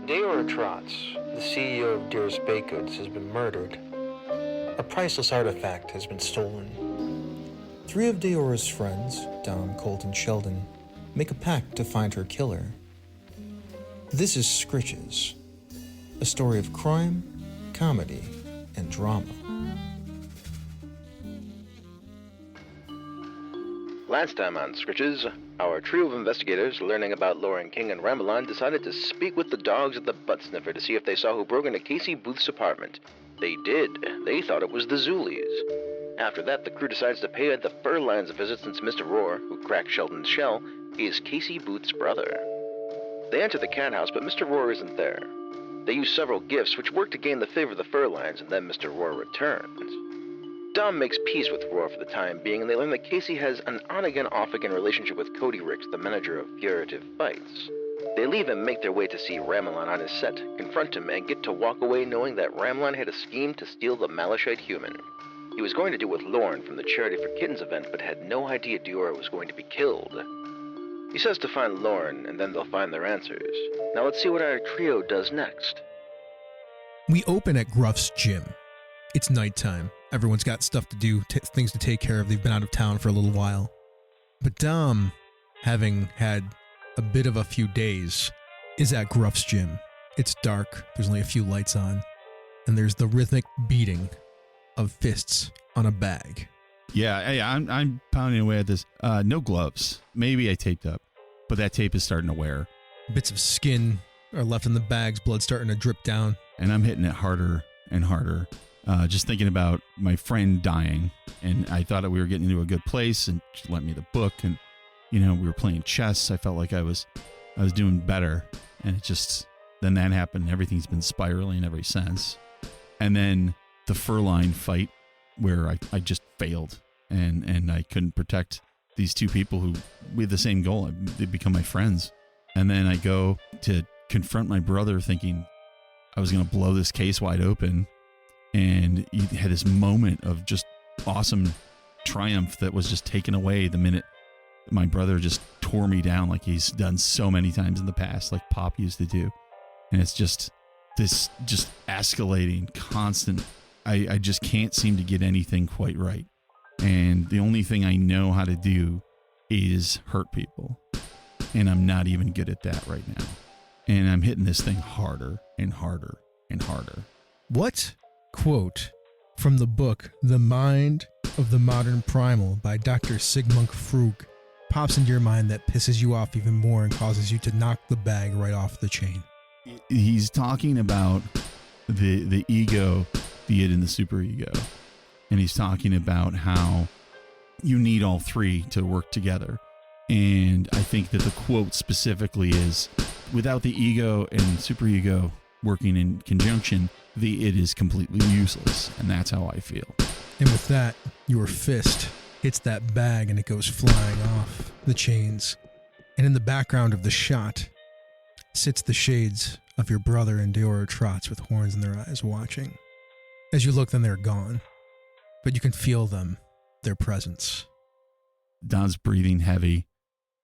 Deora Trots, the CEO of Dearest Baked Goods, has been murdered. A priceless artifact has been stolen. Three of Deora's friends, Dom, Colt, and Sheldon, make a pact to find her killer. This is Skritches, a story of crime, comedy, and drama. Last time on Skritches, our trio of investigators, learning about Lauren King and Ramelon, decided to speak with the dogs at the Butt Sniffer to see if they saw who broke into Casey Booth's apartment. They did. They thought it was the Zoolies. After that, the crew decides to pay the fur lions a visit since Mr. Roar, who cracked Sheldon's shell, is Casey Booth's brother. They enter the cat house, but Mr. Roar isn't there. They use several gifts, which work to gain the favor of the fur lions, and then Mr. Roar returns. Dom makes peace with Roar for the time being, and they learn that Casey has an on-again, off-again relationship with Cody Ricks, the manager of Furrative Fights. They leave and make their way to see Ramelon on his set, confront him, and get to walk away knowing that Ramelon had a scheme to steal the Malachite human. He was going to do it with Lauren from the Charity for Kittens event, but had no idea Deora was going to be killed. He says to find Lauren, and then they'll find their answers. Now let's see what our trio does next. We open at Gruff's gym. It's nighttime. Everyone's got stuff to do, things to take care of. They've been out of town for a little while. But Dom, having had a bit of a few days, is at Gruff's gym. It's dark. There's only a few lights on. And there's the rhythmic beating of fists on a bag. Yeah, I'm pounding away at this. No gloves. Maybe I taped up, but that tape is starting to wear. Bits of skin are left in the bags, blood starting to drip down. And I'm hitting it harder and harder. Just thinking about my friend dying, and I thought that we were getting into a good place, and she lent me the book, and we were playing chess. I felt like I was doing better, and it just then that happened. Everything's been spiraling ever since. And then the furline fight where I just failed, and I couldn't protect these two people who we had the same goal. They become my friends, and then I go to confront my brother, thinking I was going to blow this case wide open. And he had this moment of just awesome triumph that was just taken away the minute my brother just tore me down like he's done so many times in the past, like Pop used to do. And it's just this just escalating constant. I just can't seem to get anything quite right. And the only thing I know how to do is hurt people. And I'm not even good at that right now. And I'm hitting this thing harder and harder and harder. What quote from the book The Mind of the Modern Primal by Dr. Sigmund Freud pops into your mind that pisses you off even more and causes you to knock the bag right off the chain? He's talking about the ego, the id and the superego. And he's talking about how you need all three to work together. And I think that the quote specifically is, without the ego and superego working in conjunction, the id is completely useless, and that's how I feel. And with that, your fist hits that bag and it goes flying off the chains. And in the background of the shot sits the shades of your brother and Deora Trots with horns in their eyes watching. As you look, then they're gone, but you can feel them, their presence. Don's breathing heavy,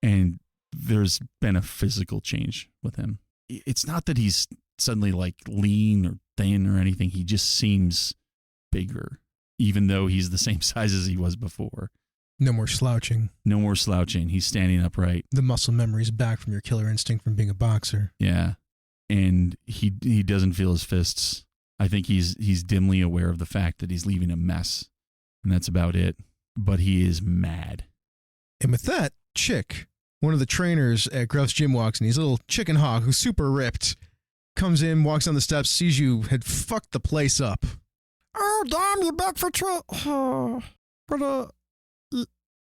and there's been a physical change with him. It's not that he's suddenly like lean or thin or anything. He just seems bigger, even though he's the same size as he was before. No more slouching. No more slouching. He's standing upright. The muscle memory's back from your killer instinct from being a boxer. Yeah. And he doesn't feel his fists. I think he's dimly aware of the fact that he's leaving a mess, and that's about it. But he is mad. And with that, Chick, one of the trainers at Gruff's gym, walks in. He's a little chicken hawk who's super ripped. Comes in, walks down the steps, sees you had fucked the place up. Oh, damn, you back for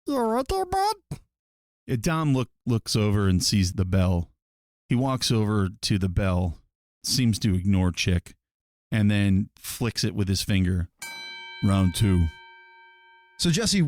you right there, bud? Dom looks over and sees the bell. He walks over to the bell, seems to ignore Chick, and then flicks it with his finger. Round 2. So, Jesse,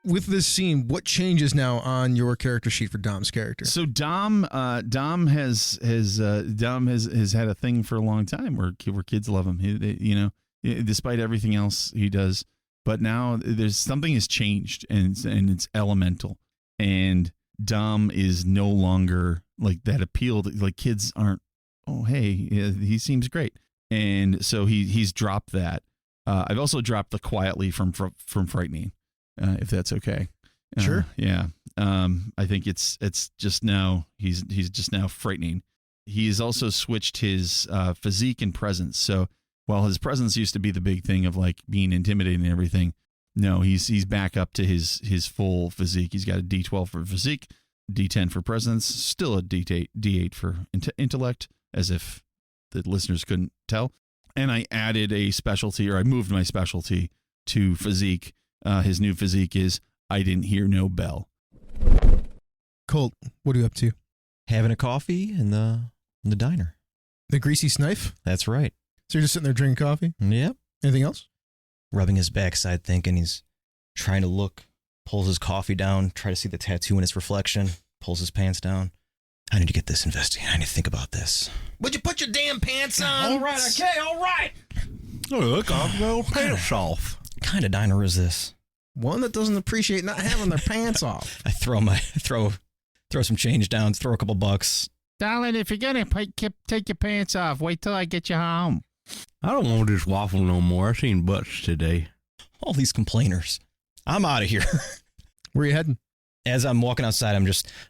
with this scene, what changes now on your character sheet for Dom's character? So Dom has had a thing for a long time where kids love him. Despite everything else he does, but now there's something has changed, and it's elemental. And Dom is no longer like that appeal. Like kids aren't oh, hey, he seems great. And so he's dropped that. I've also dropped the quietly from frightening, if that's okay. Sure. Yeah. I think it's just now he's just now frightening. He's also switched his physique and presence. So while his presence used to be the big thing of like being intimidating and everything, no, he's back up to his full physique. He's got a D12 for physique, D10 for presence, still a D8 for intellect, as if the listeners couldn't tell. And I added a specialty, or I moved my specialty to physique. His new physique is I didn't hear no bell. Colt, what are you up to? Having a coffee in the diner. The greasy snife? That's right. So you're just sitting there drinking coffee? Yep. Anything else? Rubbing his backside, thinking he's trying to look, pulls his coffee down, try to see the tattoo in its reflection, pulls his pants down. I need to get this investigated. I need to think about this. Would you put your damn pants on? All right. Look, I'll go pants off. What kind of diner is this? One that doesn't appreciate not having their pants off. I throw some change down, throw a couple bucks. Darling, if you're going to take your pants off, wait till I get you home. I don't want this waffle no more. I've seen butts today. All these complainers. I'm out of here. Where are you heading? As I'm walking outside,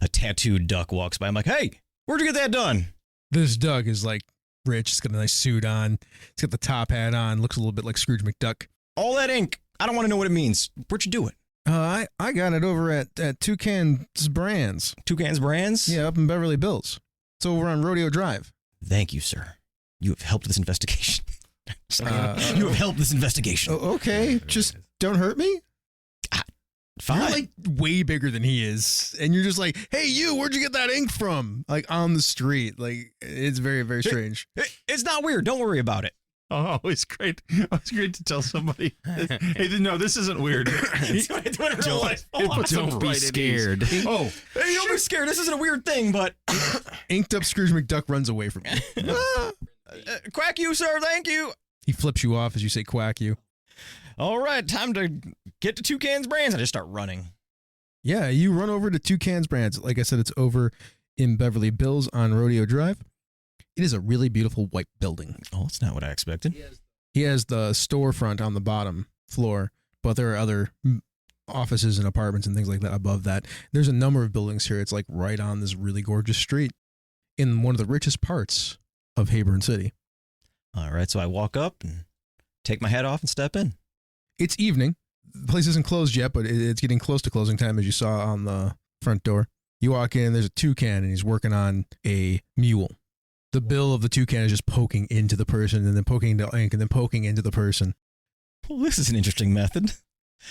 a tattooed duck walks by. I'm like, hey, where'd you get that done? This Doug is like rich. He's got a nice suit on. He's got the top hat on. Looks a little bit like Scrooge McDuck. All that ink. I don't want to know what it means. Where'd you do it? I got it over at Toucan's Brands. Toucan's Brands? Yeah, up in Beverly Hills. It's over on Rodeo Drive. Thank you, sir. You have helped this investigation. You have helped this investigation. Okay, just don't hurt me. Fine. You're like way bigger than he is, and you're just like, "Hey, you, where'd you get that ink from?" Like on the street. Like it's very, very strange. It's not weird. Don't worry about it. Oh, it's great. It's great to tell somebody. Hey, no, this isn't weird. Don't be scared. Oh, Hey, don't be scared. This isn't a weird thing, but Inked up Scrooge McDuck runs away from you. quack you, sir. Thank you. He flips you off as you say "quack you." All right, time to get to Toucan's Brands. I just start running. Yeah, you run over to Toucan's Brands. Like I said, it's over in Beverly Hills on Rodeo Drive. It is a really beautiful white building. Oh, that's not what I expected. He has the storefront on the bottom floor, but there are other offices and apartments and things like that above that. There's a number of buildings here. It's like right on this really gorgeous street in one of the richest parts of Hayburn City. All right, so I walk up and take my hat off and step in. It's evening. The place isn't closed yet, but it's getting close to closing time, as you saw on the front door. You walk in, there's a toucan, and he's working on a mule. The bill of the toucan is just poking into the person, and then poking into ink, and then poking into the person. Well, this is an interesting method.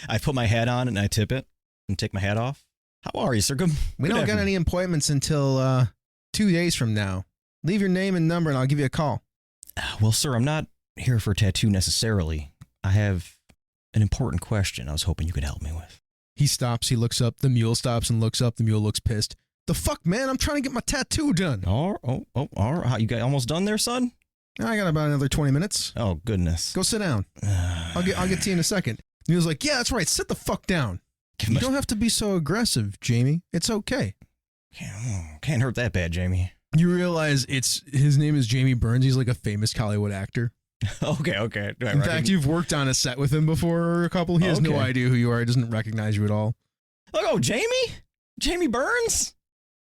I put my hat on and I tip it and take my hat off. How are you, sir? We don't got any appointments until 2 days from now. Leave your name and number, and I'll give you a call. Well, sir, I'm not here for a tattoo necessarily. I have an important question I was hoping you could help me with. He stops, he looks up, the mule stops and looks up, the mule looks pissed. The fuck, man? I'm trying to get my tattoo done. All right. You got almost done there, son? I got about another 20 minutes. Oh, goodness. Go sit down. I'll get to you in a second. And he was like, yeah, that's right. Sit the fuck down. You don't have to be so aggressive, Jamie. It's okay. Can't hurt that bad, Jamie. You realize his name is Jamie Burns. He's like a famous Hollywood actor. Okay. In fact, you've worked on a set with him before or a couple. He has no idea who you are. He doesn't recognize you at all. Oh, Jamie? Jamie Burns?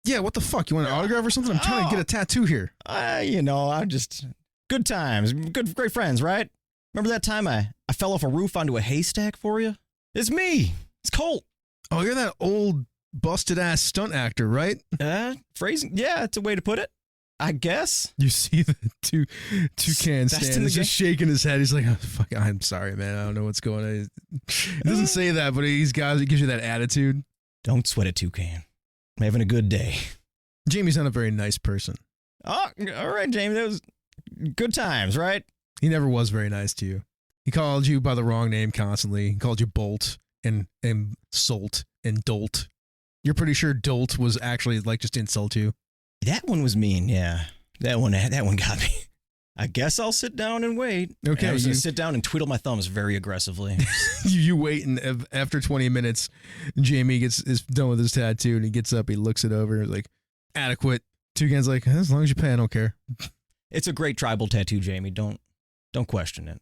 Yeah, what the fuck? You want an autograph or something? I'm trying to get a tattoo here. I'm just... Good times. Great friends, right? Remember that time I fell off a roof onto a haystack for you? It's me. It's Colt. Oh, you're that old busted-ass stunt actor, right? Phrasing? Yeah, it's a way to put it. I guess. You see the toucan stand. He's just shaking his head. He's like, oh, fuck, I'm sorry, man. I don't know what's going on. He doesn't say that, but he gives you that attitude. Don't sweat it, toucan. I'm having a good day. Jamie's not a very nice person. Oh, all right, Jamie. That was good times, right? He never was very nice to you. He called you by the wrong name constantly. He called you Bolt and Salt and Dolt. You're pretty sure Dolt was actually like just insult you. That one was mean, yeah. That one got me. I guess I'll sit down and wait. Okay. And I was going to sit down and twiddle my thumbs very aggressively. You wait, and after 20 minutes, Jamie is done with his tattoo, and he gets up, he looks it over, like, adequate. Toucan's like, as long as you pay, I don't care. It's a great tribal tattoo, Jamie. Don't question it.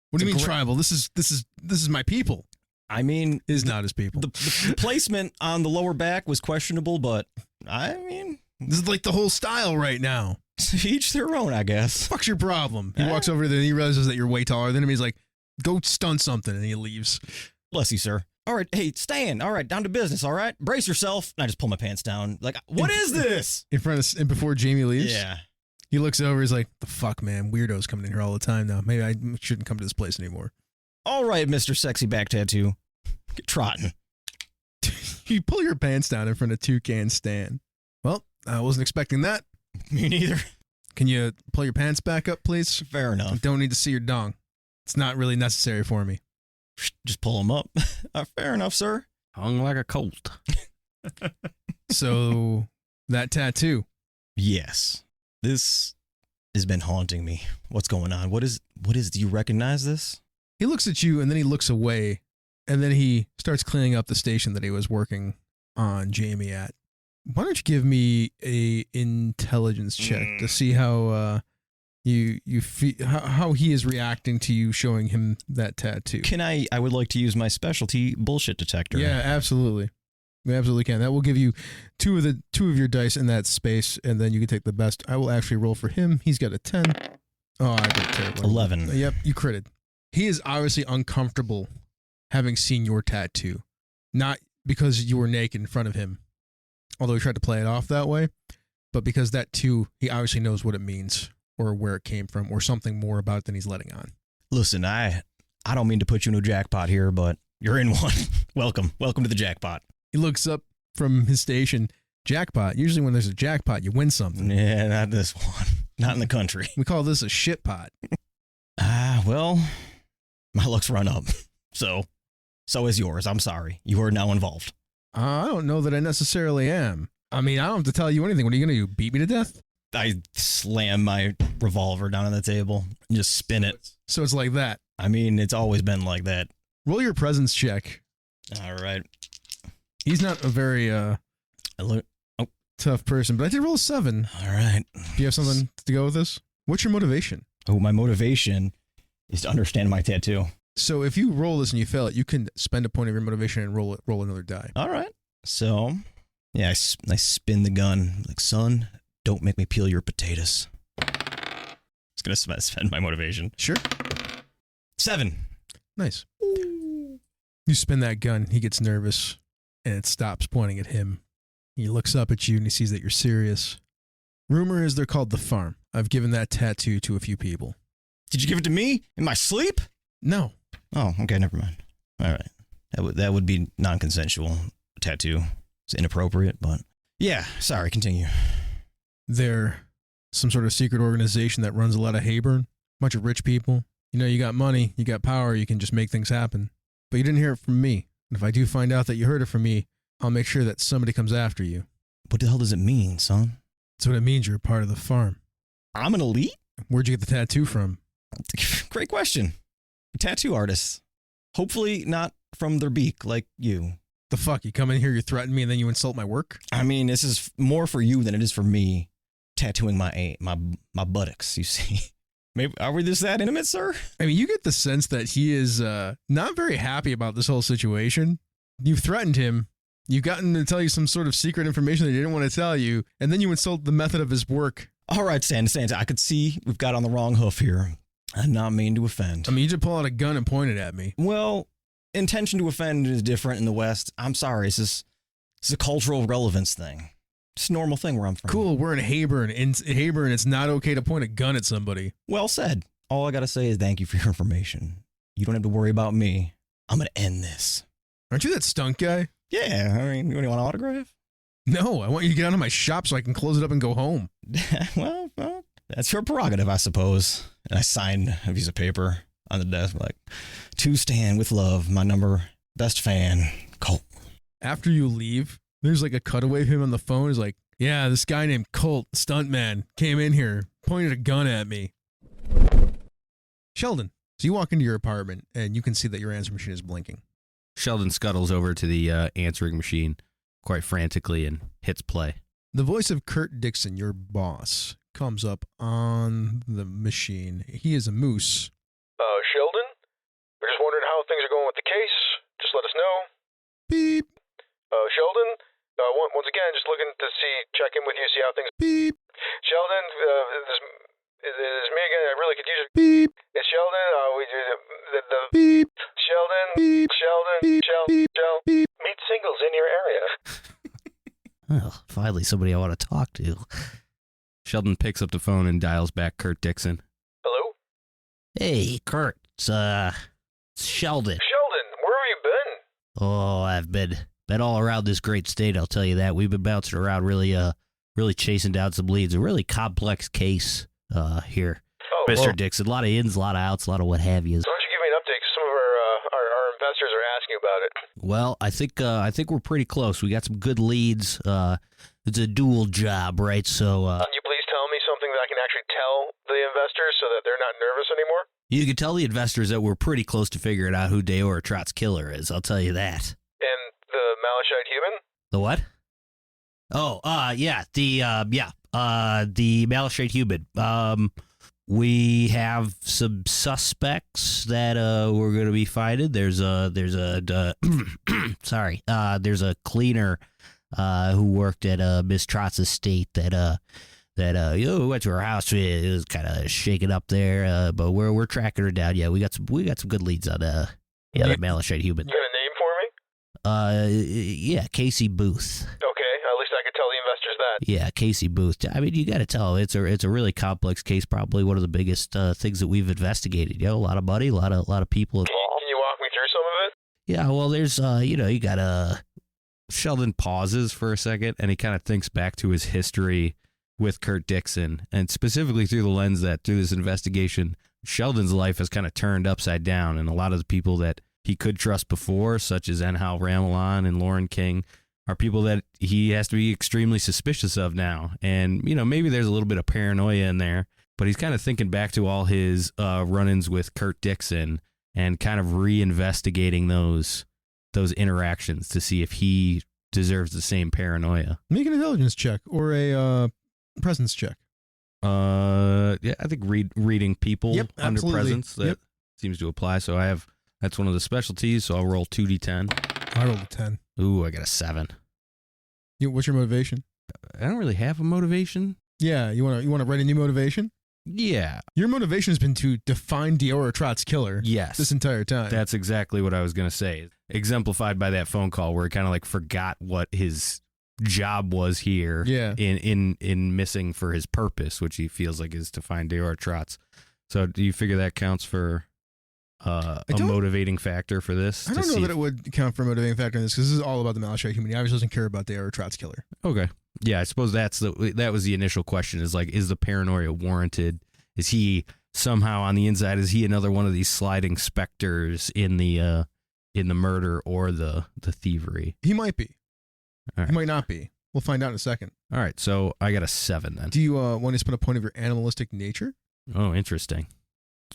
What do you It's mean a tribal? This is my people. I mean, Is not his people. the placement on the lower back was questionable, but I mean, This is like the whole style right now. each their own, I guess. Fuck's your problem? He Eh. walks over there and he realizes that you're way taller than him. He's like, go stunt something, and he leaves. Bless you, sir. All right, hey, stand. All right, down to business. All right, brace yourself. And I just pull my pants down. Like, what is this? In front of and before Jamie leaves. Yeah. He looks over. He's like, the fuck, man, weirdos coming in here all the time now. Maybe I shouldn't come to this place anymore. All right, Mr. Sexy Back Tattoo. Get trotting. You pull your pants down in front of Toucan Stan. Well, I wasn't expecting that. Me neither. Can you pull your pants back up, please? Fair I enough. don't need to see your dong. It's not really necessary for me. Just pull them up. Fair enough, sir. Hung like a colt. So, that tattoo. Yes. This has been haunting me. What's going on? What is, do you recognize this? He looks at you and then he looks away and then he starts cleaning up the station that he was working on Jamie at. Why don't you give me a intelligence check to see how you feel, how he is reacting to you showing him that tattoo? I would like to use my specialty bullshit detector. Yeah, absolutely. We absolutely can. That will give you two of your dice in that space, and then you can take the best. I will actually roll for him. He's got a 10. Oh, I got a terrible. 11. Yep, you critted. He is obviously uncomfortable having seen your tattoo. Not because you were naked in front of him, although he tried to play it off that way, but because that too, he obviously knows what it means or where it came from or something more about it than he's letting on. Listen, I don't mean to put you in a jackpot here, but you're in one. Welcome to the jackpot. He looks up from his station. Jackpot. Usually when there's a jackpot, you win something. Yeah, not this one. Not in the country. We call this a shit pot. Well, my luck's run up. So is yours. I'm sorry. You are now involved. I don't know that I necessarily am. I mean, I don't have to tell you anything. What are you going to do? Beat me to death? I slam my revolver down on the table and just spin it. So it's like that. I mean, it's always been like that. Roll your presence check. All right. He's not a very tough person, but I did roll a 7. All right. Do you have something to go with this? What's your motivation? Oh, my motivation is to understand my tattoo. So if you roll this and you fail it, you can spend a point of your motivation and roll another die. All right. So, yeah, I spin the gun. Like, son, don't make me peel your potatoes. Just going to spend my motivation. Sure. 7. Nice. You spin that gun. He gets nervous, and it stops pointing at him. He looks up at you, and he sees that you're serious. Rumor is they're called the Farm. I've given that tattoo to a few people. Did you give it to me in my sleep? No. Oh, okay, never mind. All right. That would be non-consensual tattoo. It's inappropriate, but yeah, sorry, continue. They're some sort of secret organization that runs a lot of Hayburn. Bunch of rich people. You know, you got money, you got power, you can just make things happen. But you didn't hear it from me. And if I do find out that you heard it from me, I'll make sure that somebody comes after you. What the hell does it mean, son? That's what it means. You're a part of the Farm. I'm an elite? Where'd you get the tattoo from? Great question. A tattoo artist. Hopefully not from their beak like you. The fuck? You come in here, you threaten me, and then you insult my work? I mean, this is more for you than it is for me tattooing my buttocks, you see. Maybe are we just that intimate, sir? I mean, you get the sense that he is not very happy about this whole situation. You've threatened him. You've gotten to tell you some sort of secret information that he didn't want to tell you, and then you insult the method of his work. All right, Stan, I could see we've got on the wrong hoof here. I did not mean to offend. I mean, you just pull out a gun and point it at me. Well, intention to offend is different in the West. I'm sorry. It's a cultural relevance thing. It's a normal thing where I'm from. Cool, we're in Hayburn. In Hayburn, it's not okay to point a gun at somebody. Well said. All I got to say is thank you for your information. You don't have to worry about me. I'm going to end this. Aren't you that stunt guy? Yeah, I mean, you want an autograph? No, I want you to get out of my shop so I can close it up and go home. well, that's your prerogative, I suppose. And I signed a piece of paper on the desk, like, to Stan with love, my best fan, Colt. After you leave, there's like a cutaway of him on the phone. He's like, yeah, this guy named Colt, stuntman, came in here, pointed a gun at me. Sheldon, so you walk into your apartment and you can see that your answering machine is blinking. Sheldon scuttles over to the answering machine quite frantically and hits play. The voice of Kurt Dixon, your boss, comes up on the machine. He is a moose. Sheldon? We're just wondering how things are going with the case. Just let us know. Beep. Sheldon? Once again, just looking to check in with you, see how things... Beep. Sheldon, this is me again. I really could use it. Beep. It's Sheldon. We do the Beep. Sheldon. Beep. Sheldon. Beep. Sheldon. Beep. Beep. Meet singles in your area. Well, finally somebody I want to talk to. Sheldon picks up the phone and dials back Kurt Dixon. Hello? Hey, Kurt. It's Sheldon. Sheldon, where have you been? Oh, I've been all around this great state, I'll tell you that. We've been bouncing around really chasing down some leads. A really complex case here. Oh, Mr. well, Dixon. A lot of ins, a lot of outs, a lot of what have yous. why don't you give me an update? 'Cause some of our investors are asking about it. Well, I think we're pretty close. We got some good leads. It's a dual job, right? So Can you please tell me something that I can actually tell the investors so that they're not nervous anymore? you can tell the investors that we're pretty close to figuring out who Deora Trots' killer is. I'll tell you that. And the Malachite human? The what? Oh, yeah, the Malachite human. We have some suspects that we're going to be finding. There's a cleaner who worked at Miss Trots' estate that went to her house. It was kind of shaken up there, but we're tracking her down. Yeah, we got some good leads on the Malachite human. You got a name for me? Yeah, Casey Booth. Okay, at least I could tell the investors that. Yeah, Casey Booth. I mean, you got to tell it's a really complex case. Probably one of the biggest things that we've investigated. A lot of money, a lot of people involved. Can you walk me through some of it? Yeah, well, there's you got Sheldon pauses for a second and he kind of thinks back to his history with Kurt Dixon, and specifically through the lens that through this investigation, Sheldon's life has kind of turned upside down, and a lot of the people that he could trust before, such as Enhal Ramelan and Lauren King, are people that he has to be extremely suspicious of now. And, maybe there's a little bit of paranoia in there, but he's kind of thinking back to all his run-ins with Kurt Dixon and kind of reinvestigating those interactions to see if he deserves the same paranoia. Make an intelligence check or a presence check. Yeah, I think reading people under absolutely. presence that seems to apply. So that's one of the specialties. So I'll roll 2d10. I rolled a 10. Ooh, I got a 7. What's your motivation? I don't really have a motivation. Yeah, you want to write a new motivation? Yeah. Your motivation has been to define Deora Trots' killer. Yes. This entire time. That's exactly what I was going to say. Exemplified by that phone call where he kind of like forgot what his job was here. Yeah. In missing for his purpose, which he feels like is to find Deora Trots. So do you figure that counts for a motivating factor for this? I don't know that it would count for a motivating factor in this because this is all about the Malachite human. He obviously doesn't care about Deora Trots' killer. Okay. Yeah, I suppose that was the initial question is like, is the paranoia warranted? Is he somehow on the inside? Is he another one of these sliding specters in the murder or the thievery? He might be. All right. He might not be. We'll find out in a second. All right, so I got a 7 then. Do you want to spend a point of your animalistic nature? Oh, interesting.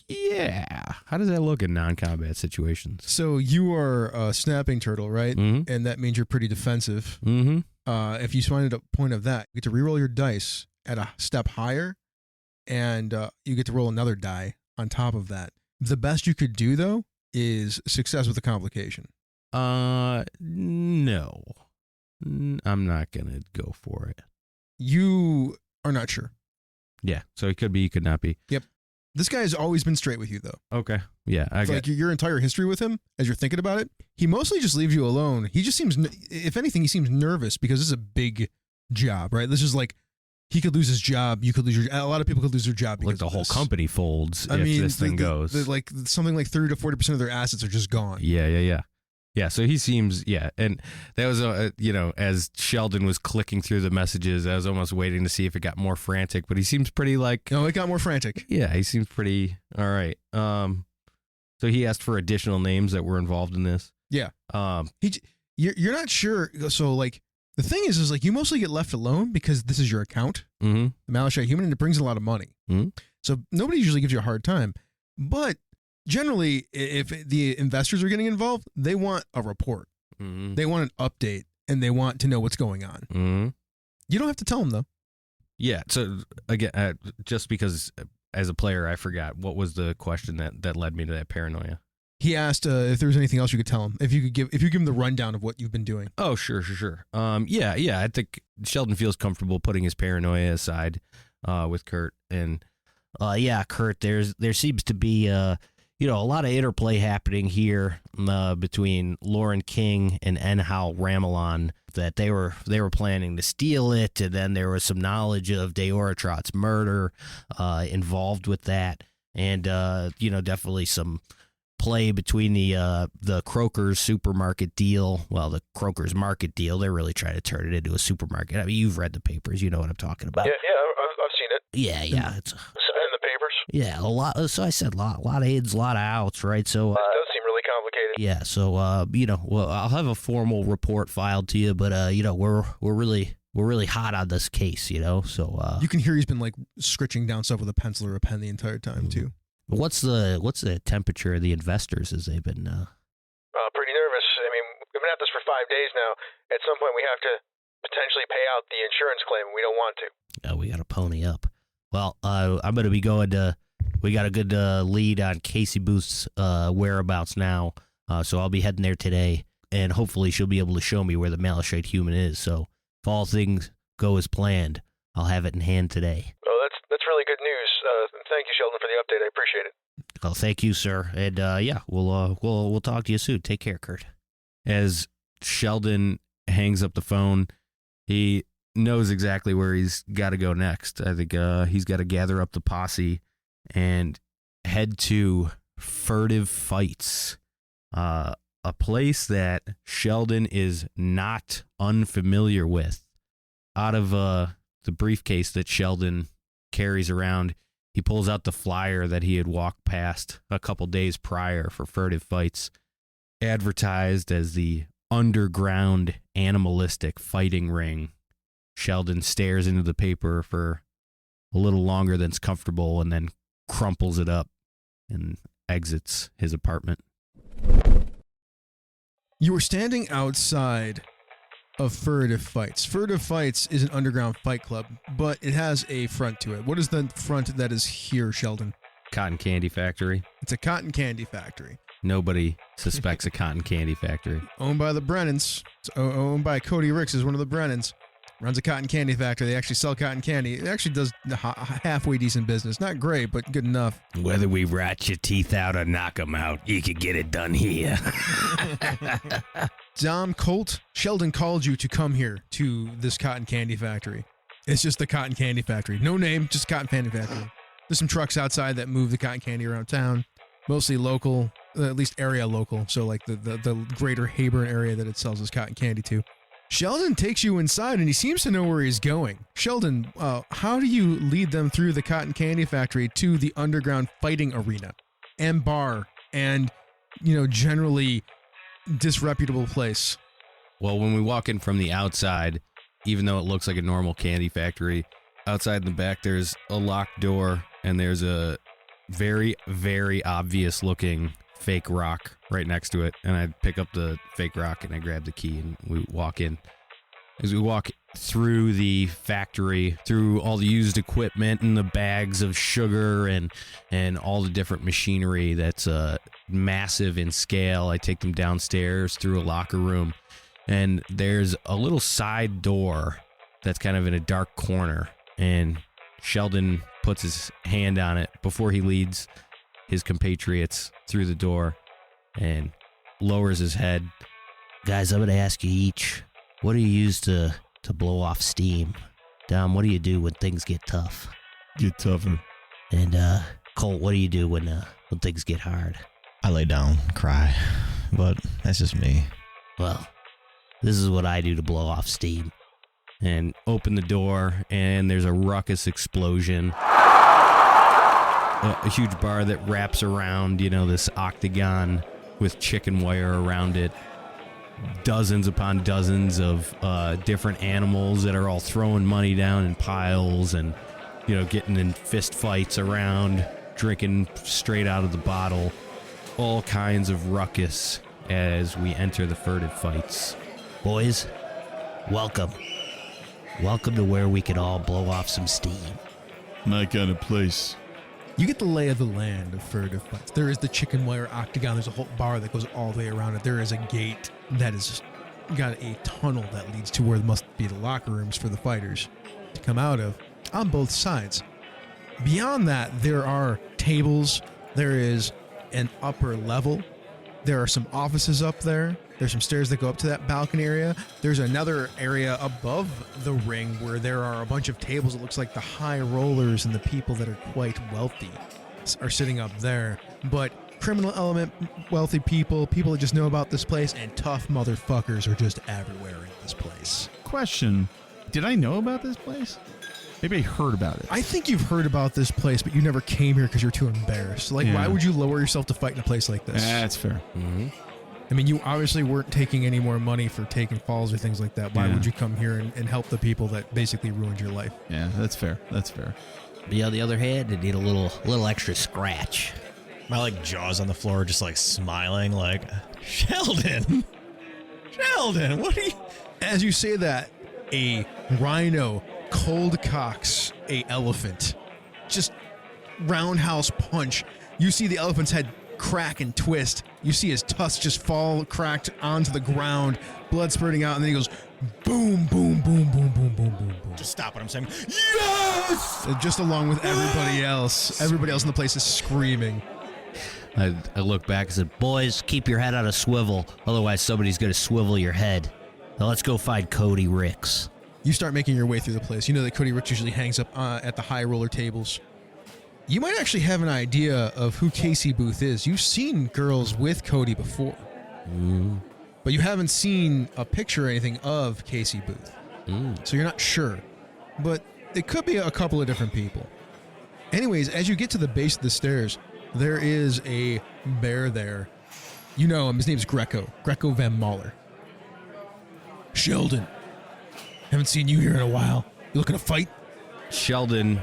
Yeah. How does that look in non-combat situations? So you are a snapping turtle, right? Mm-hmm. And that means you're pretty defensive. Mm-hmm. If you find a point of that, you get to reroll your dice at a step higher, and you get to roll another die on top of that. The best you could do, though, is success with a complication. No. I'm not going to go for it. You are not sure. Yeah, so it could be, it could not be. Yep. This guy has always been straight with you, though. Okay. Yeah, I Like your entire history with him, as you're thinking about it, he mostly just leaves you alone. He just seems, if anything, he seems nervous because this is a big job, right? This is like, he could lose his job. You could lose your. A lot of people could lose their job. Like the whole company folds if this thing goes. Like something like 30 to 40% of their assets are just gone. Yeah. Yeah, so he seems, and that was, as Sheldon was clicking through the messages, I was almost waiting to see if it got more frantic, but he seems pretty like... No, it got more frantic. Yeah, he seems pretty, all right. So he asked for additional names that were involved in this. Yeah. You're not sure, so like, the thing is like, you mostly get left alone because this is your account, mm-hmm. the Malachite human, and it brings a lot of money. Mm-hmm. So nobody usually gives you a hard time, but... Generally, if the investors are getting involved, they want a report. Mm-hmm. They want an update, and they want to know what's going on. Mm-hmm. You don't have to tell them, though. Yeah. So again, just because as a player I forgot, what was the question that led me to that paranoia? He asked if there was anything else you could tell him. If you give him the rundown of what you've been doing. Oh, sure. Yeah. I think Sheldon feels comfortable putting his paranoia aside with Kurt. And yeah, Kurt, there seems to be a lot of interplay happening here between Lauren King and Enhal Ramelon, that they were planning to steal it, and then there was some knowledge of Deora Trots' murder involved with that, and definitely some play between the Kroger's supermarket deal. Well, the Kroger's market deal, they're really trying to turn it into a supermarket. I mean, you've read the papers, you know what I'm talking about. Yeah, I've seen it. Yeah, it's in the papers. Yeah, a lot. So I said a lot of ins, a lot of outs, right? So It does seem really complicated. yeah, so well, I'll have a formal report filed to you, but we're really hot on this case, So You can hear he's been like scritching down stuff with a pencil or a pen the entire time too. what's the temperature of the investors as they've been? Pretty nervous. I mean, we've been at this for 5 days now. At some point, we have to potentially pay out the insurance claim, and we don't want to. We got to pony up. Well, I'm going to be going to. We got a good lead on Casey Booth's whereabouts now, so I'll be heading there today, and hopefully she'll be able to show me where the Malachite human is. So if all things go as planned, I'll have it in hand today. Well, that's really good news. Thank you, Sheldon, for the update. I appreciate it. Well, thank you, sir, and yeah, we'll talk to you soon. Take care, Kurt. As Sheldon hangs up the phone, he knows exactly where he's got to go next. I think he's got to gather up the posse and head to Furrative Fights, a place that Sheldon is not unfamiliar with. Out of the briefcase that Sheldon carries around, he pulls out the flyer that he had walked past a couple days prior for Furrative Fights, advertised as the underground animalistic fighting ring. Sheldon stares into the paper for a little longer than's comfortable and then crumples it up and exits his apartment. You were standing outside of Furrative Fights. Furrative Fights is an underground fight club, but it has a front to it. What is the front that is here, Sheldon? Cotton candy factory. It's a cotton candy factory. Nobody suspects a cotton candy factory. Owned by the Brennans. It's owned by Cody Ricks, is one of the Brennans. Runs a cotton candy factory. They actually sell cotton candy. It actually does halfway decent business. Not great, but good enough. Whether we rot your teeth out or knock them out, you can get it done here. Dom, Colt, Sheldon called you to come here to this cotton candy factory. It's just the cotton candy factory. No name, just cotton candy factory. There's some trucks outside that move the cotton candy around town. Mostly local, at least area local. So like the greater Hayburn area that it sells this cotton candy to. Sheldon takes you inside, and he seems to know where he's going. Sheldon, how do you lead them through the cotton candy factory to the underground fighting arena and bar and, generally disreputable place? Well, when we walk in from the outside, even though it looks like a normal candy factory, outside in the back there's a locked door, and there's a very, very obvious looking fake rock right next to it, and I pick up the fake rock and I grab the key and we walk in. As we walk through the factory, through all the used equipment and the bags of sugar and all the different machinery that's massive in scale, I take them downstairs through a locker room, and there's a little side door that's kind of in a dark corner, and Sheldon puts his hand on it before he leads his compatriots through the door and lowers his head. Guys, I'm going to ask you each, what do you use to blow off steam? Dom, what do you do when things get tough? Get tougher. And Colt, what do you do when things get hard? I lay down, cry, but that's just me. Well, this is what I do to blow off steam. And open the door, and there's a ruckus explosion. A huge bar that wraps around, this octagon with chicken wire around it. Dozens upon dozens of different animals that are all throwing money down in piles and, getting in fist fights around, drinking straight out of the bottle. All kinds of ruckus as we enter the Furrative Fights. Boys, welcome. Welcome to where we can all blow off some steam. My kind of place. You get the lay of the land of furtive fights. There is the chicken wire octagon. There's a whole bar that goes all the way around it. There is a gate that is got a tunnel that leads to where must be the locker rooms for the fighters to come out of on both sides. Beyond that, there are tables. There is an upper level. There are some offices up there. There's some stairs that go up to that balcony area. There's another area above the ring where there are a bunch of tables. It looks like the high rollers and the people that are quite wealthy are sitting up there. But criminal element, wealthy people that just know about this place, and tough motherfuckers are just everywhere in this place. Question. Did I know about this place? Maybe I heard about it. I think you've heard about this place, but you never came here because you're too embarrassed. Like, why would you lower yourself to fight in a place like this? That's fair. Mm-hmm. I mean, you obviously weren't taking any more money for taking falls or things like that. Why would you come here and help the people that basically ruined your life? Yeah, that's fair. That's fair. But on the other hand, it need a little extra scratch. My like jaws on the floor, just like smiling, like Sheldon, what are you? As you say that, a rhino cold cocks a elephant. Just roundhouse punch. You see the elephant's head crack and twist. You see his tusks just fall cracked onto the ground, blood spurting out, and then he goes boom, boom, boom, boom, boom, boom, boom, boom. Just stop what I'm saying. Yes! And just along with everybody else in the place is screaming. I look back and said, Boys, keep your head on a swivel. Otherwise, somebody's going to swivel your head. Now let's go find Cody Ricks. You start making your way through the place. You know that Cody Ricks usually hangs up at the high roller tables. You might actually have an idea of who Casey Booth is. You've seen girls with Cody before. But you haven't seen a picture or anything of Casey Booth. So you're not sure. But it could be a couple of different people. Anyways, as you get to the base of the stairs, there is a bear there. You know him. His name's Greco Van Mahler. Sheldon. Haven't seen you here in a while. You looking to fight? Sheldon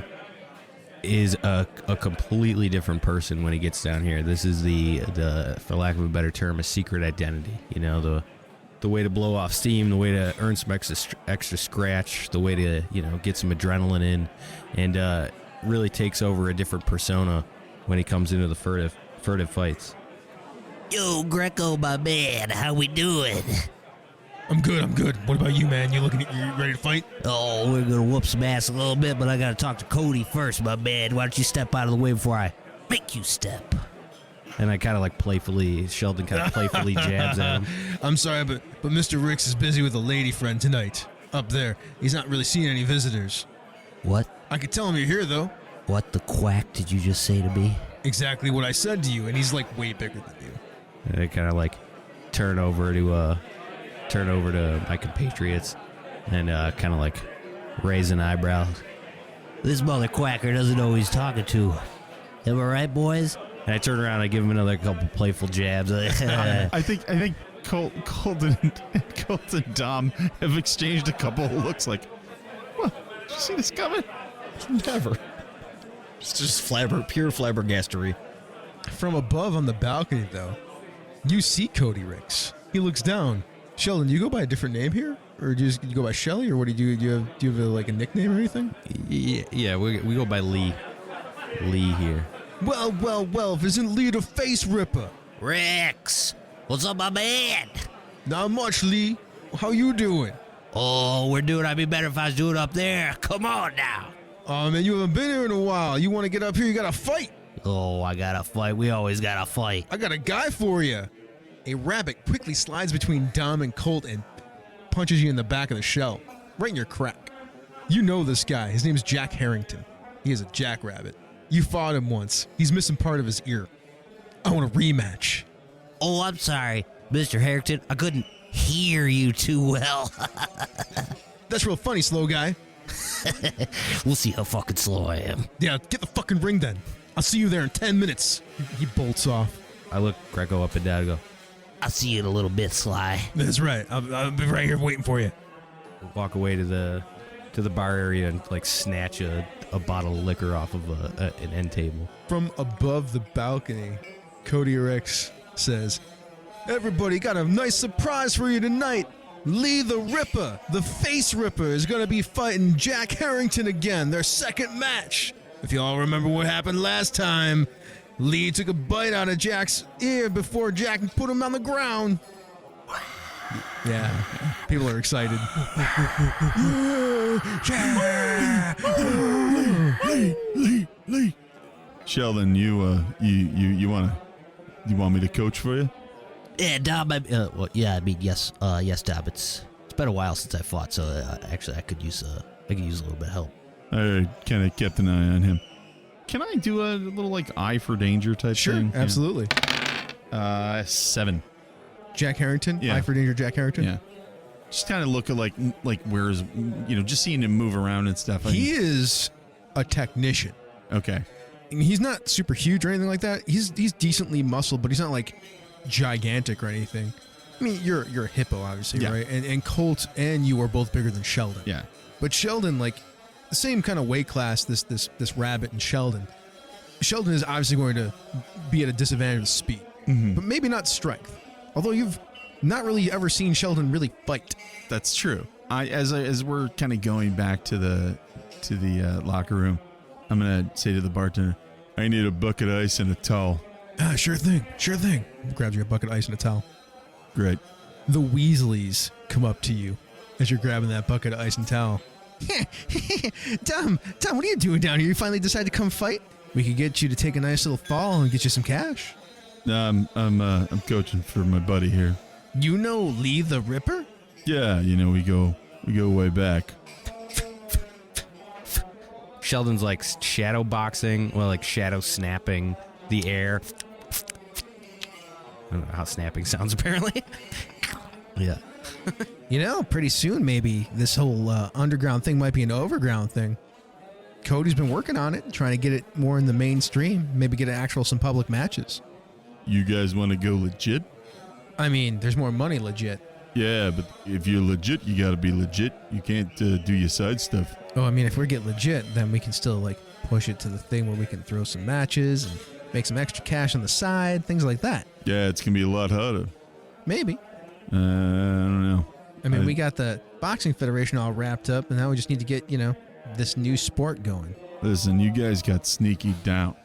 is a completely different person when he gets down here. This is the for lack of a better term, a secret identity. You know, the way to blow off steam, the way to earn some extra scratch, the way to, you know, get some adrenaline in, and really takes over a different persona when he comes into the furtive fights. Yo, Greco, my man, how we doing? I'm good. What about you, man? You ready to fight? Oh, we're gonna whoop some ass a little bit, but I gotta talk to Cody first, my man. Why don't you step out of the way before I make you step? And I kind of like Sheldon kind of playfully jabs at him. I'm sorry, but Mr. Ricks is busy with a lady friend tonight. Up there. He's not really seeing any visitors. What? I could tell him you're here, though. What the quack did you just say to me? Exactly what I said to you, and he's like way bigger than you. And I kind of like turn over to my compatriots and kind of like raise an eyebrow. This mother quacker doesn't know who he's talking to. Am I right, boys? And I turn around and I give him another couple playful jabs. I think Colt and Dom have exchanged a couple of looks like, what? Did you see this coming? Never. It's just pure flabbergastery. From above on the balcony, though, you see Cody Ricks. He looks down. Sheldon, do you go by a different name here? Or do you go by Shelly? Or what do you do? Do you have like a nickname or anything? Yeah, we go by Lee. Lee here. Well, if isn't Lee the face ripper? Ricks, what's up, my man? Not much, Lee. How you doing? Oh, we're doing. I'd be better if I was doing up there. Come on now. Oh, man, you haven't been here in a while. You want to get up here, you got to fight. Oh, I got to fight. We always got to fight. I got a guy for you. A rabbit quickly slides between Dom and Colt and punches you in the back of the shell, right in your crack. You know this guy. His name's Jack Harrington. He is a jackrabbit. You fought him once. He's missing part of his ear. I want a rematch. Oh, I'm sorry, Mr. Harrington. I couldn't hear you too well. That's real funny, slow guy. We'll see how fucking slow I am. Yeah, get the fucking ring then. I'll see you there in 10 minutes. He bolts off. I look Greco up and down and go, I'll see you in a little bit, Sly. That's right. I'll be right here waiting for you. walk away to the bar area and like snatch a bottle of liquor off of an end table. From above the balcony, Cody Rex says, "Everybody got a nice surprise for you tonight. Lee the Ripper, the Face Ripper, is going to be fighting Jack Harrington again, their second match. If you all remember what happened last time, Lee took a bite out of Jack's ear before Jack put him on the ground. Yeah, people are excited. Lee. Sheldon, you want me to coach for you? Yeah, Dom. Yes, Dom. It's been a while since I fought, so actually I could use a little bit of help. I kind of kept an eye on him. Can I do a little like eye for danger type thing? Sure, absolutely. Yeah. 7. Jack Harrington? Yeah. Eye for danger, Jack Harrington? Yeah. Just kind of look at like where's, just seeing him move around and stuff. He is a technician. Okay. And he's not super huge or anything like that. He's decently muscled, but he's not like gigantic or anything. I mean, you're a hippo, obviously, Yeah. right? And Colt and you are both bigger than Sheldon. Yeah. But Sheldon, like, the same kind of weight class, this rabbit and Sheldon. Sheldon is obviously going to be at a disadvantage with speed, but maybe not strength. Although you've not really ever seen Sheldon really fight. That's true. As we're kind of going back to the locker room, I'm gonna say to the bartender, I need a bucket of ice and a towel. Sure thing. Grabs you a bucket of ice and a towel. Great. The Weasleys come up to you as you're grabbing that bucket of ice and towel. Tom, what are you doing down here? You finally decided to come fight? We could get you to take a nice little fall and get you some cash. I'm coaching for my buddy here. You know Lee the Ripper? Yeah, we go way back. Sheldon's like shadow boxing, like shadow snapping the air. I don't know how snapping sounds, apparently. Yeah. Pretty soon maybe this whole underground thing might be an overground thing. Cody's been working on it, trying to get it more in the mainstream, maybe get some public matches. You guys want to go legit? I mean, there's more money legit. Yeah, but if you're legit, you got to be legit. You can't do your side stuff. Oh, I mean, if we get legit, then we can still like push it to the thing where we can throw some matches and make some extra cash on the side, things like that. Yeah, it's going to be a lot harder. Maybe. I don't know. I mean, we got the Boxing Federation all wrapped up, and now we just need to get, this new sport going. Listen, you guys got sneaky down.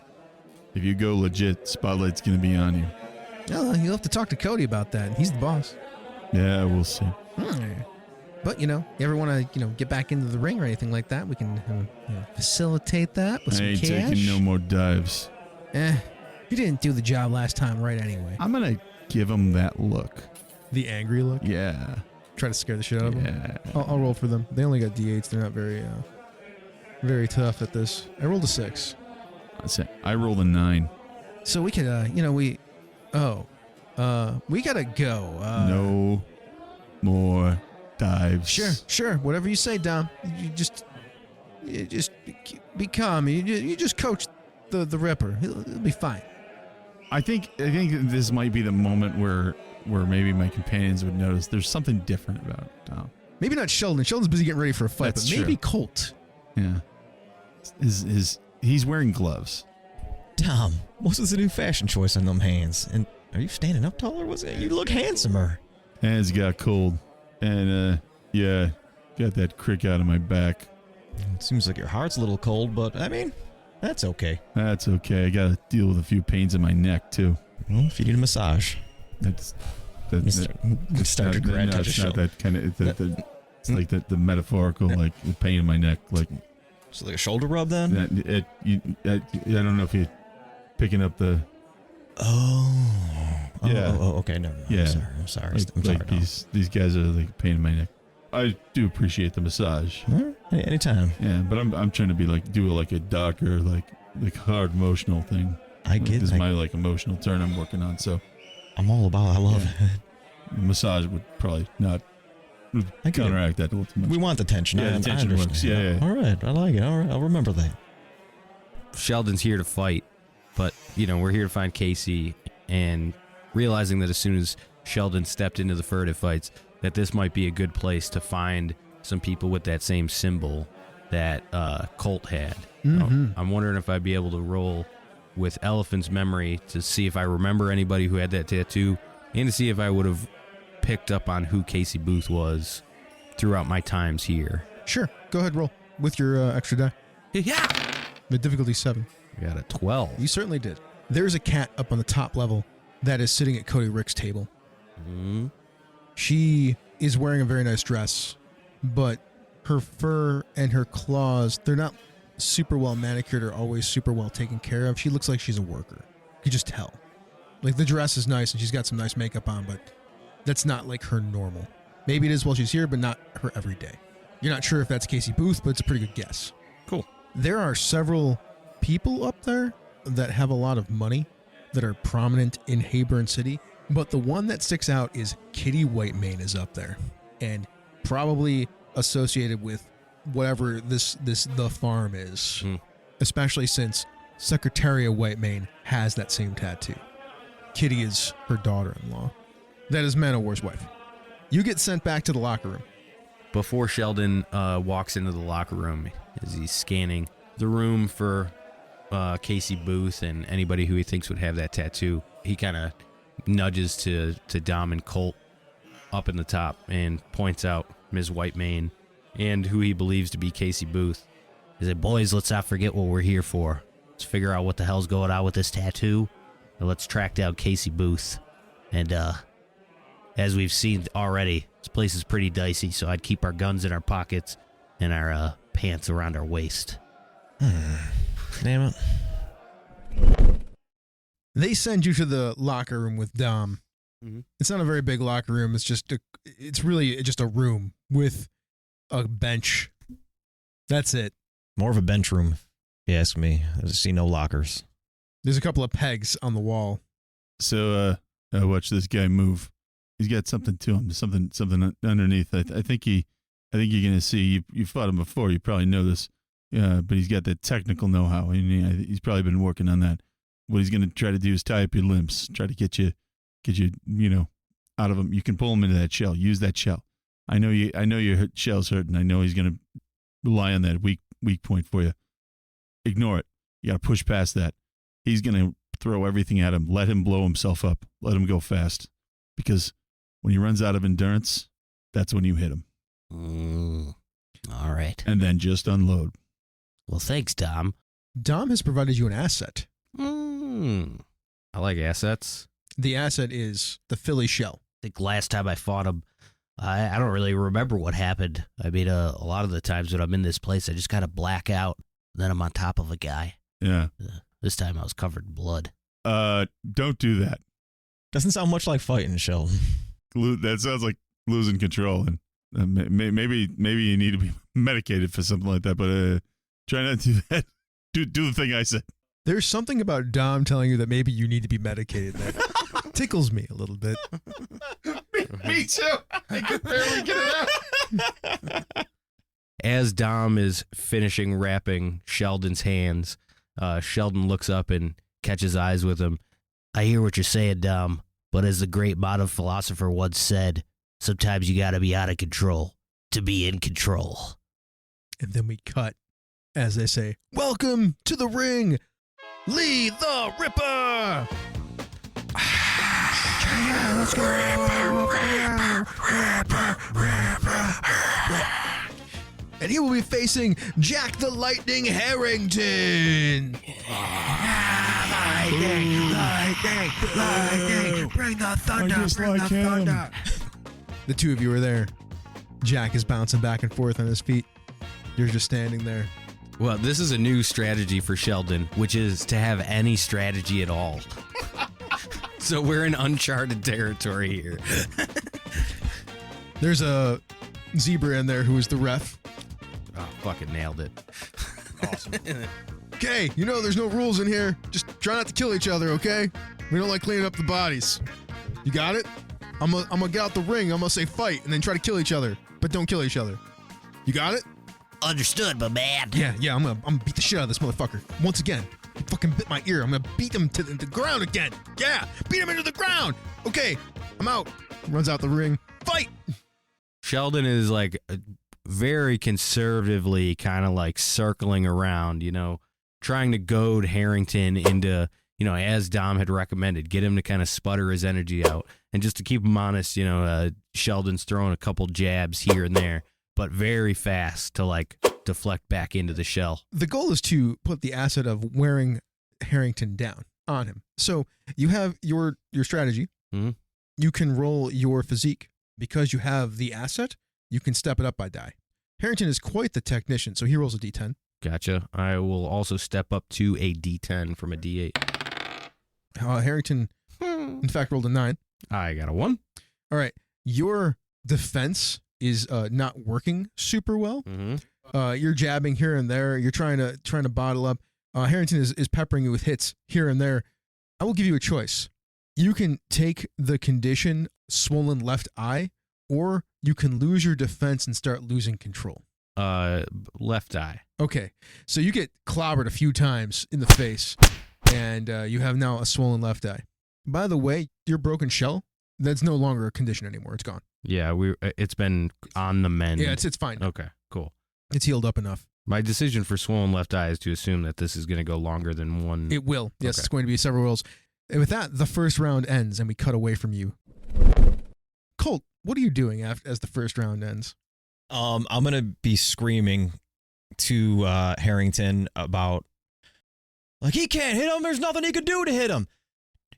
If you go legit, spotlight's going to be on you. Oh, you'll have to talk to Cody about that. He's the boss. Yeah, we'll see. But, you ever want to, get back into the ring or anything like that, we can facilitate that with I some ain't cash. taking no more dives. You didn't do the job last time right anyway. I'm going to give him that look. The angry look? Yeah. Try to scare the shit out of them? Yeah. I'll roll for them. They only got D8s. They're not very tough at this. I rolled a 6. I rolled a 9. So we could, we gotta go. No more dives. Sure. Whatever you say, Dom. You just be calm. You just coach the Ripper. He'll be fine. I think this might be the moment where maybe my companions would notice there's something different about Dom. Maybe not Sheldon. Sheldon's busy getting ready for a fight, That's but maybe true. Colt. Yeah. He's wearing gloves. Tom, what's this new fashion choice on them hands? And are you standing up taller? You look handsomer. Hands got cold. And, got that crick out of my back. It seems like your heart's a little cold, but I mean, that's okay. That's okay. I got to deal with a few pains in my neck, too. Well, if you need a massage. That's Start to grab it's not that kind of. It's like the metaphorical, like the pain in my neck, like. So like a shoulder rub then? I don't know if you're picking up the. Yeah. Oh, okay. Never mind. Yeah. I'm sorry. Like, I'm sorry. like these guys are like a pain in my neck. I do appreciate the massage. Anytime. Yeah, but I'm trying to be do like a darker, like hard emotional thing. I get This is it. my emotional turn I'm working on, so. I'm all about. I love it. Massage would probably not I get it. counteract that a little too much. We want the tension. Yeah, I the tension understand. works. Yeah. All right. I like it. All right. I'll remember that. Sheldon's here to fight, but we're here to find Casey, and realizing that as soon as Sheldon stepped into the furtive fights, that this might be a good place to find some people with that same symbol that Colt had. I'm wondering if I'd be able to roll with Elephant's memory to see if I remember anybody who had that tattoo, and to see if I would have picked up on who Casey Booth was throughout my times here. Sure. Go ahead, roll with your extra die. Yeah. The difficulty 7. I got a 12. You certainly did. There's a cat up on the top level that is sitting at Cody Rick's table. Mm-hmm. She is wearing a very nice dress, but her fur and her claws, they're not super well manicured or always super well taken care of. She looks like she's a worker. You can just tell. Like, the dress is nice and she's got some nice makeup on, but that's not like her normal. Maybe it is while she's here, but not her everyday. You're not sure if that's Casey Booth, but it's a pretty good guess. Cool. There are several people up there that have a lot of money that are prominent in Hayburn City, but the one that sticks out is Kitty Whitemane is up there, and probably associated with whatever the farm is, especially since Secretaria Whitemane has that same tattoo. Kitty is her daughter-in-law. That is Manowar's wife. You get sent back to the locker room. Before Sheldon walks into the locker room, as he's scanning the room for Casey Booth and anybody who he thinks would have that tattoo, he kind of nudges to Dom and Colt up in the top and points out Ms. Whitemane and who he believes to be Casey Booth. He said, boys, let's not forget what we're here for. Let's figure out what the hell's going on with this tattoo, and let's track down Casey Booth. And as we've seen already, this place is pretty dicey, so I'd keep our guns in our pockets and our pants around our waist. Damn it. They send you to the locker room with Dom. Mm-hmm. It's not a very big locker room. It's really just a room with a bench. That's it. More of a bench room, if you ask me. I see no lockers. There's a couple of pegs on the wall. So, watch this guy move. He's got something to him, something underneath. I think you're gonna see. You fought him before. You probably know this. But he's got that technical know-how, and he's probably been working on that. What he's gonna try to do is tie up your limbs, try to get you, out of them. You can pull him into that shell. Use that shell. I know your shell's hurting. I know he's gonna rely on that weak point for you. Ignore it. You gotta push past that. He's gonna throw everything at him. Let him blow himself up. Let him go fast, because when he runs out of endurance, that's when you hit him. All right. And then just unload. Well, thanks, Dom. Dom has provided you an asset. I like assets. The asset is the Philly shell. I think last time I fought him, I don't really remember what happened. I mean, a lot of the times when I'm in this place, I just kind of black out. Then I'm on top of a guy. Yeah. This time I was covered in blood. Don't do that. Doesn't sound much like fighting, Sheldon. That sounds like losing control, and maybe you need to be medicated for something like that. But try not to do that. Do the thing I said. There's something about Dom telling you that maybe you need to be medicated that tickles me a little bit. Me too. I can barely get it out. As Dom is finishing wrapping Sheldon's hands, Sheldon looks up and catches eyes with him. I hear what you're saying, Dom, but as the great modern philosopher once said, sometimes you gotta be out of control to be in control. And then we cut as they say, "Welcome to the ring, Lee the Ripper!" Let's go. And he will be facing Jack the Lightning Harrington. Lightning, bring the thunder, The two of you are there. Jack is bouncing back and forth on his feet. You're just standing there. Well, this is a new strategy for Sheldon, which is to have any strategy at all. So we're in uncharted territory here. There's a zebra in there who is the ref. Oh, fucking nailed it. Awesome. Okay, there's no rules in here. Just try not to kill each other, okay? We don't like cleaning up the bodies. You got it? I'm gonna get out the ring. I'm gonna say fight and then try to kill each other, but don't kill each other. You got it? Understood, my man. Yeah. I'm gonna beat the shit out of this motherfucker once again. He fucking bit my ear. I'm gonna beat him to the ground again. Yeah, beat him into the ground. Okay, I'm out. Runs out the ring. Fight. Sheldon is like very conservatively kind of like circling around, trying to goad Harrington into as Dom had recommended, get him to kind of sputter his energy out. And just to keep him honest, Sheldon's throwing a couple jabs here and there, but very fast to like deflect back into the shell. The goal is to put the asset of wearing Harrington down on him. So you have your strategy. Mhm. You can roll your physique. Because you have the asset, you can step it up by die. Harrington is quite the technician, so he rolls a d10. Gotcha. I will also step up to a D10 from a D8. Harrington, in fact, rolled a 9. I got a 1. All right. Your defense is not working super well. Mm-hmm. You're jabbing here and there. You're trying to bottle up. Harrington is peppering you with hits here and there. I will give you a choice. You can take the condition swollen left eye, or you can lose your defense and start losing control. Left eye. Okay, so you get clobbered a few times in the face, and you have now a swollen left eye. By the way, your broken shell, that's no longer a condition anymore. It's gone. Yeah, it's been on the mend. Yeah, it's fine now. Okay, cool. It's healed up enough. My decision for swollen left eye is to assume that this is going to go longer than one. It will. Yes, Okay. It's going to be several rolls. And with that, the first round ends, and we cut away from you. Colt, what are you doing as the first round ends? I'm gonna be screaming to Harrington about, like, he can't hit him. There's nothing he could do to hit him.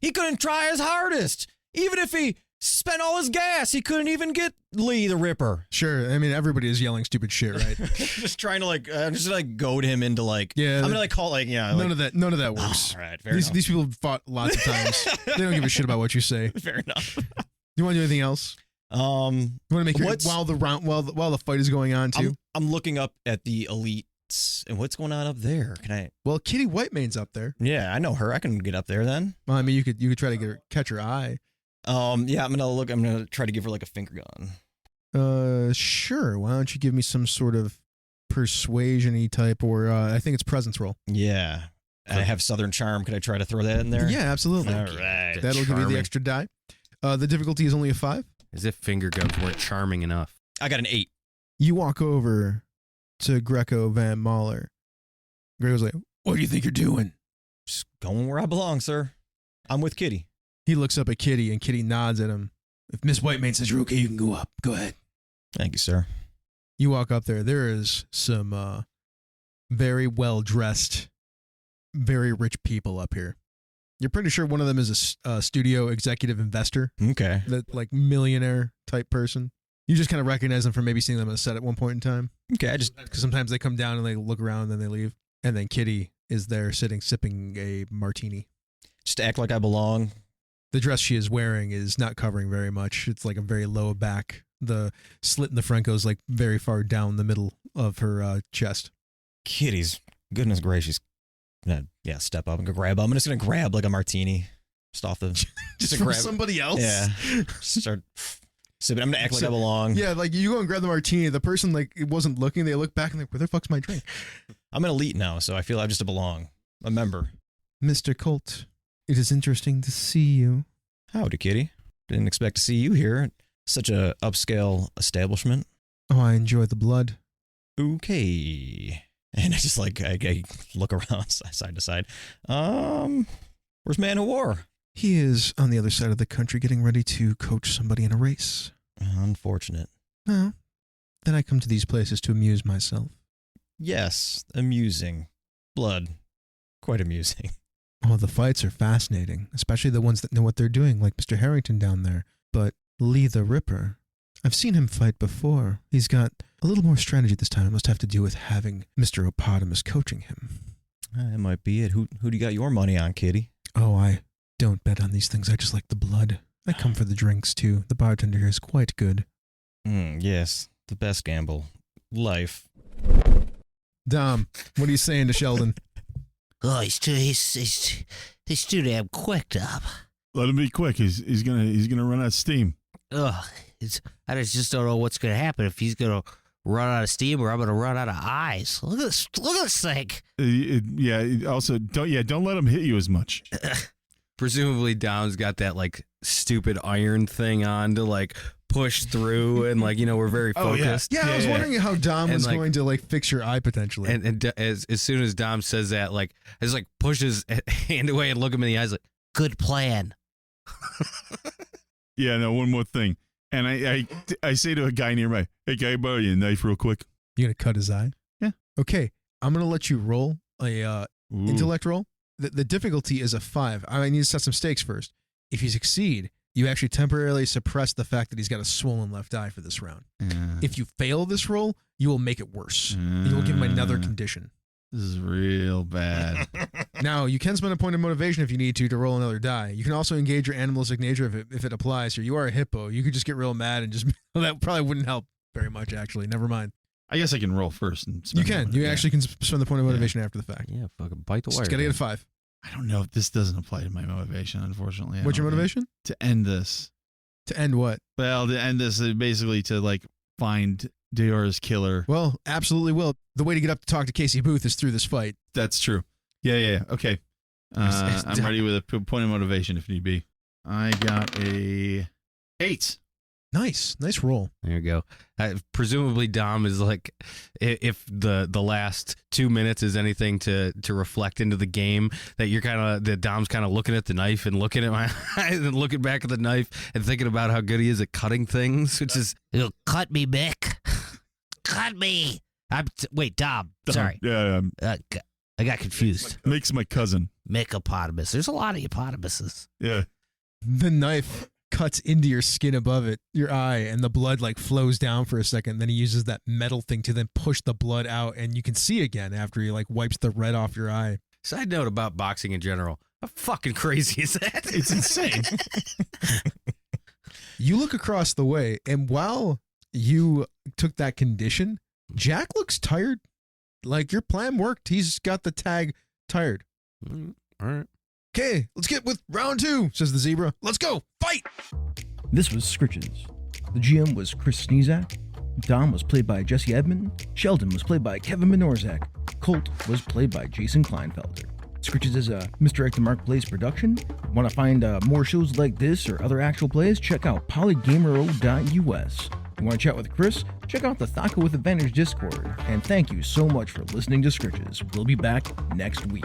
He couldn't try his hardest. Even if he spent all his gas, he couldn't even get Lee the Ripper. Sure. I mean, everybody is yelling stupid shit, right? Just trying to I'm just like goad him into like. Yeah. I'm gonna call none None of that works. All right, fair These enough. people have fought lots of times. They don't give a shit about what you say. Fair enough. You want to do anything else? You want to make while the fight is going on too? I'm looking up at the elites and what's going on up there. Can I? Well, Kitty Whitemane's up there. Yeah, I know her. I can get up there then. Well, I mean, you could try to catch her eye. Yeah, I'm gonna try to give her like a finger gun. Sure. Why don't you give me some sort of persuasion-y type, or I think it's presence roll. Yeah. I have Southern Charm. Could I try to throw that in there? Yeah, absolutely. All right. That'll give you the extra die. The difficulty is only a 5. As if finger guns weren't charming enough. I got an 8. You walk over to Greco Van Mahler. Greco's like, "What do you think you're doing?" Just going where I belong, sir. I'm with Kitty. He looks up at Kitty, and Kitty nods at him. "If Miss Whitemane says you're okay, you can go up. Go ahead." Thank you, sir. You walk up there. There is some very well-dressed, very rich people up here. You're pretty sure one of them is a studio executive investor, Okay. that like millionaire type person. You just kind of recognize them from maybe seeing them on a set at one point in time. Okay, Because sometimes they come down and they look around and then they leave. And then Kitty is there sipping a martini. just act like I belong. The dress she is wearing is not covering very much. It's like a very low back. The slit in the front goes like very far down the middle of her chest. Kitty's, goodness gracious. Yeah, step up and go grab. I'm just gonna grab like a martini, just off the, Just to from grab. somebody else? Yeah, start sipping. I'm gonna act like I belong. Yeah, like you go and grab the martini. The person like it wasn't looking. They look back and like, where the fuck's my drink? I'm an elite now, so I feel I just belong. A member. Mr. Colt, it is interesting to see you. Howdy, Kitty. Didn't expect to see you here at such a upscale establishment. Oh, I enjoy the blood. Okay. And I just I look around side to side. Where's Man of War? He is on the other side of the country getting ready to coach somebody in a race. Unfortunate. Well, then I come to these places to amuse myself. Yes, amusing. Blood. Quite amusing. Oh, the fights are fascinating, especially the ones that know what they're doing, like Mr. Harrington down there. But Lee the Ripper, I've seen him fight before. He's got a little more strategy this time. It must have to do with having Mr. Opotamus coaching him. That might be it. Who do you got your money on, Kitty? Oh, I don't bet on these things. I just like the blood. I come for the drinks, too. The bartender here is quite good. Yes, the best gamble. Life. Dom, what are you saying to Sheldon? Oh, he's too damn quick, Dom. Let him be quick. He's gonna run out of steam. Ugh, I just don't know what's gonna happen if he's gonna run out of steam or I'm gonna run out of eyes. Look at this thing. Yeah. Also, don't let him hit you as much. Presumably Dom's got that like stupid iron thing on to like push through and like, we're very focused. Yeah, I was wondering how Dom And, was like- going to like fix your eye potentially. And as soon as Dom says that, like, it's like pushes hand away and look him in the eyes like, good plan. Yeah, no, one more thing. And I say to a guy nearby, hey, can I borrow you a knife real quick? You gonna cut his eye? Yeah. Okay, I'm gonna let you roll a Ooh. intellect roll. The difficulty is a 5. I need to set some stakes first. If you succeed, you actually temporarily suppress the fact that he's got a swollen left eye for this round. If you fail this roll, you will make it worse. You will give him another condition. This is real bad. Now, you can spend a point of motivation if you need to roll another die. You can also engage your animalistic nature if it applies. Or you are a hippo. You could just get real mad and just... that probably wouldn't help very much, actually. Never mind. I guess I can roll first. And You can. You actually can spend the point of motivation after the fact. Yeah, fucking bite the wire. Just gotta get a 5. I don't know if this doesn't apply to my motivation, unfortunately. What's your motivation? To end this. To end what? Well, to end this is basically to like find Deora's killer. Well, absolutely will. The way to get up to talk to Casey Booth is through this fight. That's true. Yeah. Okay. I'm ready with a point of motivation if need be. I got a 8. Nice roll. There you go. Presumably Dom is like, if the last 2 minutes is anything to reflect into the game, that Dom's kind of looking at the knife and looking at my eyes and looking back at the knife and thinking about how good he is at cutting things, which is, Cut me, Mick. Cut me. Wait, Dom. Sorry. Yeah. I got confused. Mick's my cousin. Mickopotamus. There's a lot of hippopotamuses. Yeah. The knife cuts into your skin above it, your eye, and the blood like flows down for a second. Then he uses that metal thing to then push the blood out, and you can see again after he like wipes the red off your eye. side note about boxing in general. How fucking crazy is that? It's insane. You look across the way, and while you took that condition, Jack looks tired. Like your plan worked. He's got the tag tired. All right. Okay, let's get with round 2, says the zebra. Let's go, fight! This was Skritches. The GM was Chris Sniezak. Dom was played by Jesse Edmond. Sheldon was played by Kevin Minorczyk. Colt was played by Jayson Kleinfelder. Skritches is a Misdirected Marketplace production. Want to find more shows like this or other actual plays? Check out polygamero.us. You want to chat with Chris? Check out the Thaka with Advantage Discord. And thank you so much for listening to Skritches. We'll be back next week.